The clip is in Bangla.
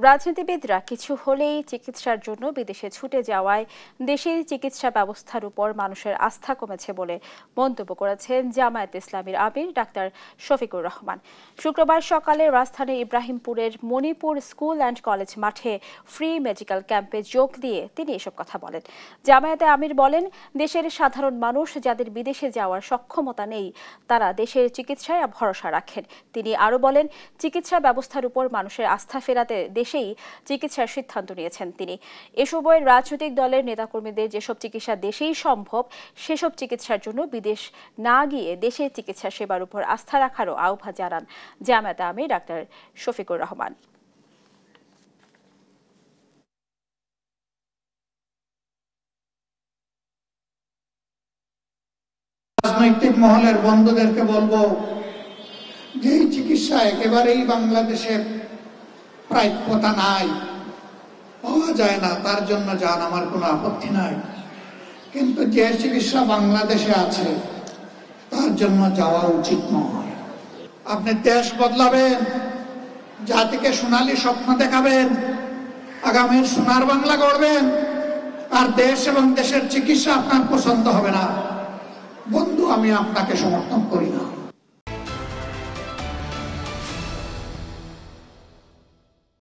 রাজনীতিবিদরা কিছু হলেই চিকিৎসার জন্য বিদেশে ছুটে যাওয়ায় দেশের চিকিৎসা ব্যবস্থার উপর মানুষের আস্থা কমেছে বলে মন্তব্য করেছেন জামায়াতে ইসলামীর আমির ডাক্তার শফিকুর রহমান। শুক্রবার সকালে রাজধানীর ইব্রাহিমপুরের মণিপুর স্কুল অ্যান্ড কলেজ মাঠে ফ্রি মেডিকেল ক্যাম্পে যোগ দিয়ে তিনি এসব কথা বলেন। জামায়াতে আমির বলেন, দেশের সাধারণ মানুষ যাদের বিদেশে যাওয়ার সক্ষমতা নেই তারা দেশের চিকিৎসায় ভরসা রাখেন। তিনি আরও বলেন, চিকিৎসা ব্যবস্থার উপর মানুষের আস্থা ফেরাতে দেশেই চিকিৎসার সিদ্ধান্ত নিয়েছেন তিনি। এ সময় রাজনৈতিক দলের নেতাকর্মীদের যেসব চিকিৎসা দেশেই সম্ভব সেসব চিকিৎসার জন্য বিদেশ না গিয়ে দেশে চিকিৎসা সেবার উপর আস্থা রাখারও আহ্বান জানান জামায়াতে আমির ডাক্তার শফিকুর রহমান। রাজনৈতিক মহলের বন্ধুদেরকে বলবো যে এই চিকিৎসা একেবারেই বাংলাদেশে প্রাপ্যতা নাই, পাওয়া যায় না, তার জন্য যান, আমার কোনো আপত্তি নাই। কিন্তু যে চিকিৎসা বাংলাদেশে আছে তার জন্য যাওয়া উচিত নয়। আপনি দেশ বদলাবেন, জাতিকে সোনালী স্বপ্ন দেখাবেন, আগামীর সোনার বাংলা গড়বেন, আর দেশ এবং দেশের চিকিৎসা আপনার পছন্দ হবে না, বন্ধু আমি আপনাকে সমর্থন করি না।